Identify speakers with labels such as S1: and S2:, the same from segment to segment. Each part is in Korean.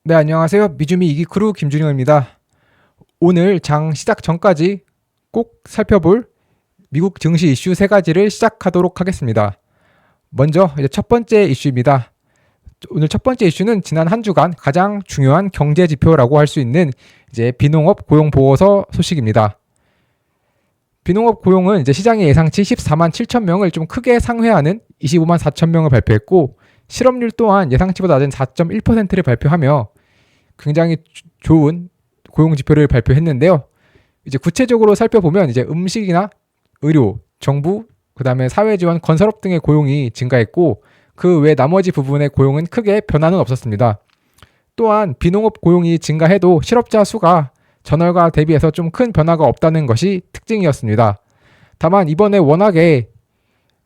S1: 네, 안녕하세요. 미주미 이기크루 김준영입니다. 오늘 장 시작 전까지 꼭 살펴볼 미국 증시 이슈 세 가지를 시작하도록 하겠습니다. 먼저 이제 첫 번째 이슈입니다. 오늘 첫 번째 이슈는 지난 한 주간 가장 중요한 경제 지표라고 할 수 있는 이제 비농업 고용 보고서 소식입니다. 비농업 고용은 이제 시장의 예상치 14만 7천 명을 좀 크게 상회하는 25만 4천 명을 발표했고, 실업률 또한 예상치보다 낮은 4.1%를 발표하며 굉장히 좋은 고용 지표를 발표했는데요. 이제 구체적으로 살펴보면 이제 음식이나 의료, 정부, 그다음에 사회지원, 건설업 등의 고용이 증가했고, 그 외 나머지 부분의 고용은 크게 변화는 없었습니다. 또한 비농업 고용이 증가해도 실업자 수가 전월과 대비해서 좀 큰 변화가 없다는 것이 특징이었습니다. 다만 이번에 워낙에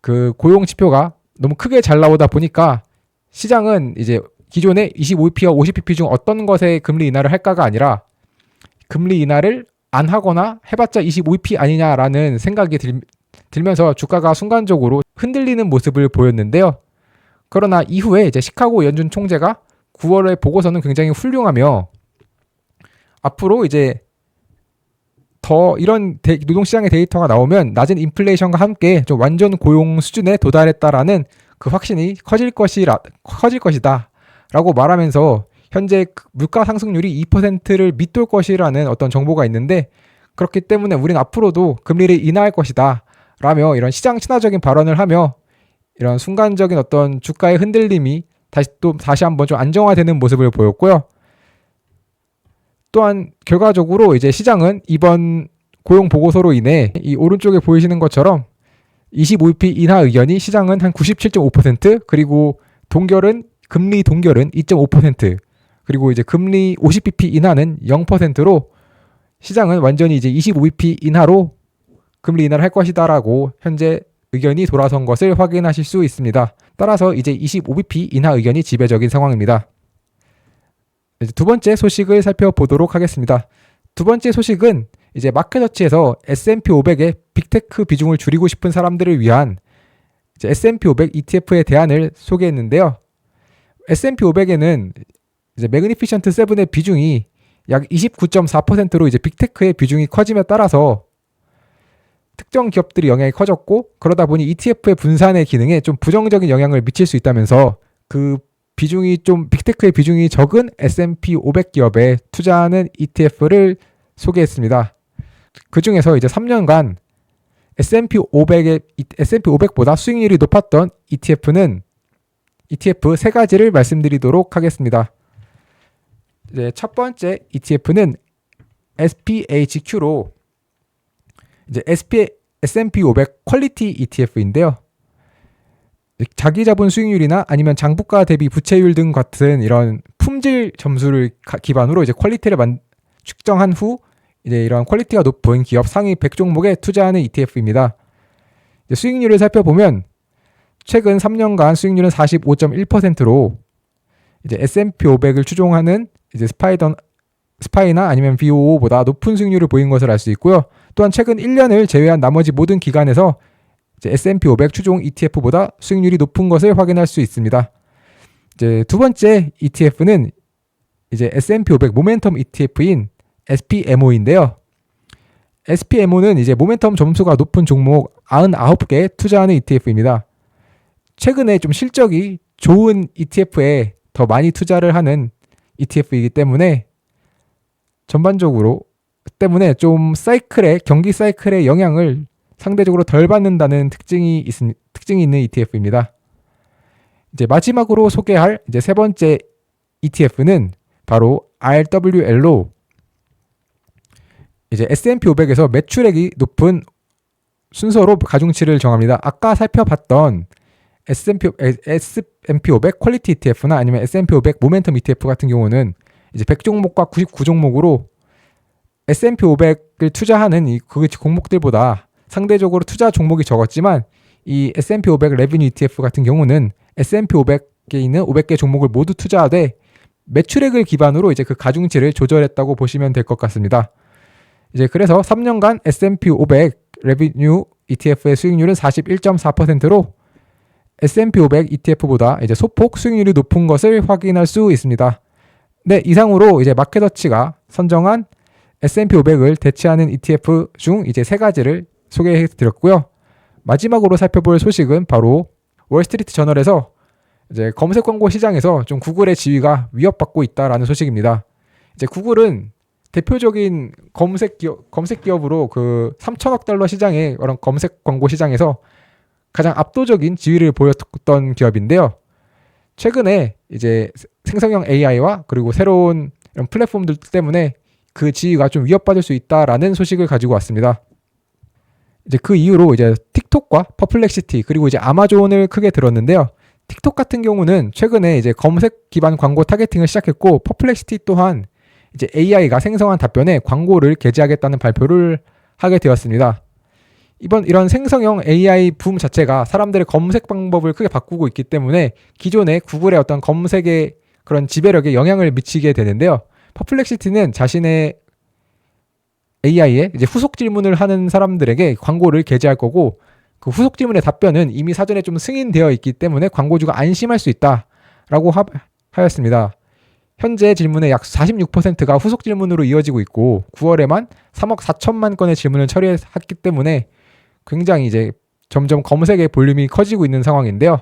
S1: 그 고용 지표가 너무 크게 잘 나오다 보니까 시장은 이제 기존의 25bp와 50bp 중 어떤 것에 금리 인하를 할까가 아니라 금리 인하를 안 하거나 해봤자 25bp 아니냐라는 생각이 들면서 주가가 순간적으로 흔들리는 모습을 보였는데요. 그러나 이후에 이제 시카고 연준 총재가 9월의 보고서는 굉장히 훌륭하며 앞으로 이제 더 이런 노동시장의 데이터가 나오면 낮은 인플레이션과 함께 좀 완전 고용 수준에 도달했다라는 그 확신이 커질 것이다 라고 말하면서 현재 물가 상승률이 2%를 밑돌 것이라는 어떤 정보가 있는데, 그렇기 때문에 우리는 앞으로도 금리를 인하할 것이다 라며 이런 시장 친화적인 발언을 하며 이런 순간적인 어떤 주가의 흔들림이 다시 한번 좀 안정화되는 모습을 보였고요. 또한 결과적으로 이제 시장은 이번 고용 보고서로 인해 이 오른쪽에 보이시는 것처럼 25bp 인하 의견이 시장은 한 97.5%, 그리고 금리 동결은 2.5%, 그리고 이제 금리 50bp 인하는 0%로 시장은 완전히 이제 25bp 인하로 금리 인하를 할 것이다라고 현재 의견이 돌아선 것을 확인하실 수 있습니다. 따라서 이제 25bp 인하 의견이 지배적인 상황입니다. 이제 두 번째 소식을 살펴보도록 하겠습니다. 두 번째 소식은 이제 마켓워치에서 S&P 500의 빅테크 비중을 줄이고 싶은 사람들을 위한 이제 S&P 500 ETF의 대안을 소개했는데요. S&P 500에는 이제 매그니피션트 7의 비중이 약 29.4%로 이제 빅테크의 비중이 커짐에 따라서 특정 기업들이 영향이 커졌고, 그러다 보니 ETF의 분산의 기능에 좀 부정적인 영향을 미칠 수 있다면서 그 비중이 좀 빅테크의 비중이 적은 S&P 500 기업에 투자하는 ETF를 소개했습니다. 그 중에서 이제 3년간 S&P 500보다 수익률이 높았던 ETF 세 가지를 말씀드리도록 하겠습니다. 이제 첫 번째 ETF는 SPHQ로 이제 S&P 500 퀄리티 ETF인데요. 자기 자본 수익률이나 아니면 장부가 대비 부채율 등 같은 이런 품질 점수를 기반으로 이제 퀄리티를 측정한 후 이제 이런 퀄리티가 높은 기업 상위 100종목에 투자하는 ETF입니다. 수익률을 살펴보면 최근 3년간 수익률은 45.1%로 이제 S&P 500을 추종하는 이제 스파이나 아니면 BOO보다 높은 수익률을 보인 것을 알 수 있고요. 또한 최근 1년을 제외한 나머지 모든 기간에서 이제 S&P 500 추종 ETF보다 수익률이 높은 것을 확인할 수 있습니다. 이제 두 번째 ETF는 이제 S&P 500 모멘텀 ETF인 SPMO인데요. SPMO는 이제 모멘텀 점수가 높은 종목 99개 투자하는 ETF입니다. 최근에 좀 실적이 좋은 ETF에 더 많이 투자를 하는 ETF이기 때문에 전반적으로 좀 경기 사이클의 영향을 상대적으로 덜 받는다는 특징이 있는 ETF입니다. 이제 마지막으로 소개할 이제 세 번째 ETF는 바로 RWL로 이제 S&P 500에서 매출액이 높은 순서로 가중치를 정합니다. 아까 살펴봤던 S&P 500 퀄리티 ETF나 아니면 S&P 500 모멘텀 ETF 같은 경우는 이제 100종목과 99종목으로 S&P 500을 투자하는 그 종목들보다 상대적으로 투자 종목이 적었지만, 이 S&P 500 레비뉴 ETF 같은 경우는 S&P 500에 있는 500개 종목을 모두 투자하되 매출액을 기반으로 이제 그 가중치를 조절했다고 보시면 될 것 같습니다. 이제 그래서 3년간 S&P 500 레비뉴 ETF의 수익률은 41.4%로 S&P 500 ETF보다 이제 소폭 수익률이 높은 것을 확인할 수 있습니다. 네, 이상으로 이제 마켓워치가 선정한 S&P 500을 대체하는 ETF 중 이제 세 가지를 소개해 드렸고요. 마지막으로 살펴볼 소식은 바로 월스트리트 저널에서 이제 검색 광고 시장에서 좀 구글의 지위가 위협받고 있다라는 소식입니다. 이제 구글은 대표적인 검색 기업으로 그 3천억 달러 시장의 그런 검색 광고 시장에서 가장 압도적인 지위를 보였던 기업인데요. 최근에 이제 생성형 AI와 그리고 새로운 이런 플랫폼들 때문에 그 지위가 좀 위협받을 수 있다라는 소식을 가지고 왔습니다. 이제 그 이후로 이제 틱톡과 퍼플렉시티 그리고 이제 아마존을 크게 들었는데요. 틱톡 같은 경우는 최근에 이제 검색 기반 광고 타겟팅을 시작했고, 퍼플렉시티 또한 이제 AI가 생성한 답변에 광고를 게재하겠다는 발표를 하게 되었습니다. 이런 생성형 AI 붐 자체가 사람들의 검색 방법을 크게 바꾸고 있기 때문에 기존의 구글의 어떤 검색의 그런 지배력에 영향을 미치게 되는데요. 퍼플렉시티는 자신의 AI에 이제 후속 질문을 하는 사람들에게 광고를 게재할 거고, 그 후속 질문의 답변은 이미 사전에 좀 승인되어 있기 때문에 광고주가 안심할 수 있다라고 하였습니다. 현재 질문의 약 46%가 후속 질문으로 이어지고 있고 9월에만 3억 4천만 건의 질문을 처리했기 때문에 굉장히 이제 점점 검색의 볼륨이 커지고 있는 상황인데요.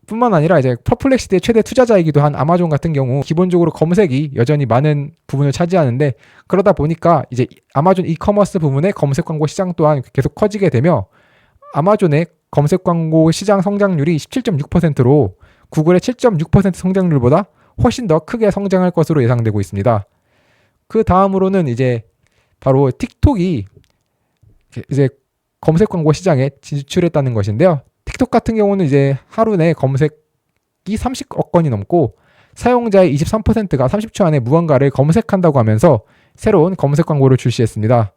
S1: 뿐만 아니라 이제 퍼플렉시티의 최대 투자자이기도 한 아마존 같은 경우 기본적으로 검색이 여전히 많은 부분을 차지하는데, 그러다 보니까 이제 아마존 이커머스 부분의 검색 광고 시장 또한 계속 커지게 되며 아마존의 검색 광고 시장 성장률이 17.6%로 구글의 7.6% 성장률보다 훨씬 더 크게 성장할 것으로 예상되고 있습니다. 그 다음으로는 이제 바로 틱톡이 이제 검색 광고 시장에 진출했다는 것인데요. 틱톡 같은 경우는 이제 하루 내 검색이 30억 건이 넘고 사용자의 23%가 30초 안에 무언가를 검색한다고 하면서 새로운 검색 광고를 출시했습니다.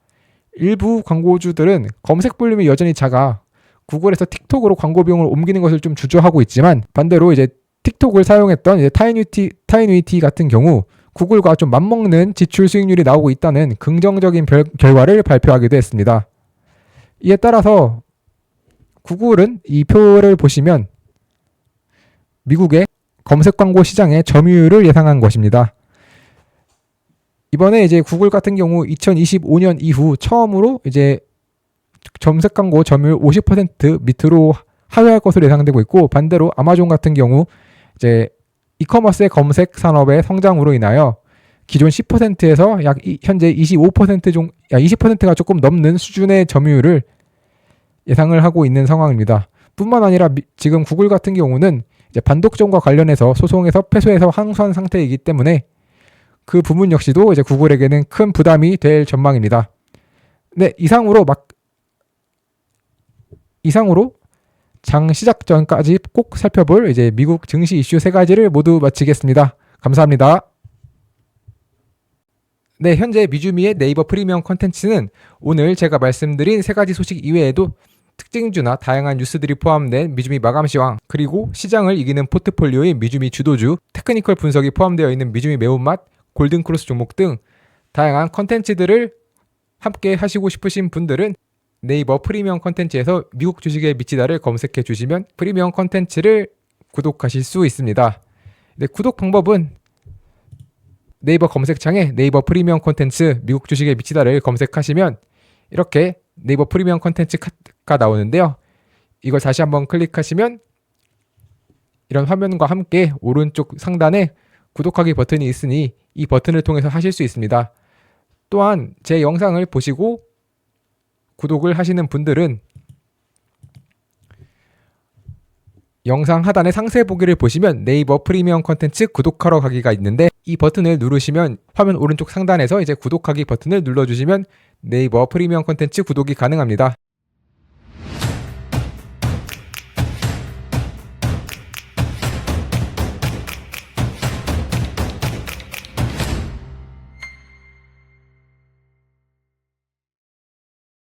S1: 일부 광고주들은 검색 볼륨이 여전히 작아 구글에서 틱톡으로 광고 비용을 옮기는 것을 좀 주저하고 있지만, 반대로 이제 틱톡을 사용했던 이제 타이니티 같은 경우 구글과 좀 맞먹는 지출 수익률이 나오고 있다는 긍정적인 결과를 발표하기도 했습니다. 이에 따라서 구글은 이 표를 보시면 미국의 검색 광고 시장의 점유율을 예상한 것입니다. 이번에 이제 구글 같은 경우 2025년 이후 처음으로 이제 검색 광고 점유율 50% 밑으로 하회할 것으로 예상되고 있고, 반대로 아마존 같은 경우 이제 이커머스의 검색 산업의 성장으로 인하여 기존 10%에서 현재 20%가 조금 넘는 수준의 점유율을 예상을 하고 있는 상황입니다. 뿐만 아니라 지금 구글 같은 경우는 이제 반독점과 관련해서 소송에서 패소해서 항소한 상태이기 때문에 그 부분 역시도 이제 구글에게는 큰 부담이 될 전망입니다. 네, 이상으로 장 시작 전까지 꼭 살펴볼 이제 미국 증시 이슈 세 가지를 모두 마치겠습니다. 감사합니다. 네, 현재 미주미의 네이버 프리미엄 콘텐츠는 오늘 제가 말씀드린 세 가지 소식 이외에도 특징주나 다양한 뉴스들이 포함된 미주미 마감시황, 그리고 시장을 이기는 포트폴리오의 미주미 주도주, 테크니컬 분석이 포함되어 있는 미주미 매운맛, 골든크로스 종목 등 다양한 콘텐츠들을 함께 하시고 싶으신 분들은 네이버 프리미엄 콘텐츠에서 미국 주식에 미치다를 검색해 주시면 프리미엄 콘텐츠를 구독하실 수 있습니다. 네, 구독 방법은 네이버 검색창에 네이버 프리미엄 콘텐츠 미국 주식에 미치다를 검색하시면 이렇게 네이버 프리미엄 콘텐츠가 나오는데요. 이걸 다시 한번 클릭하시면 이런 화면과 함께 오른쪽 상단에 구독하기 버튼이 있으니 이 버튼을 통해서 하실 수 있습니다. 또한 제 영상을 보시고 구독을 하시는 분들은 영상 하단의 상세 보기를 보시면 네이버 프리미엄 콘텐츠 구독하러 가기가 있는데, 이 버튼을 누르시면 화면 오른쪽 상단에서 이제 구독하기 버튼을 눌러주시면 네이버 프리미엄 콘텐츠 구독이 가능합니다.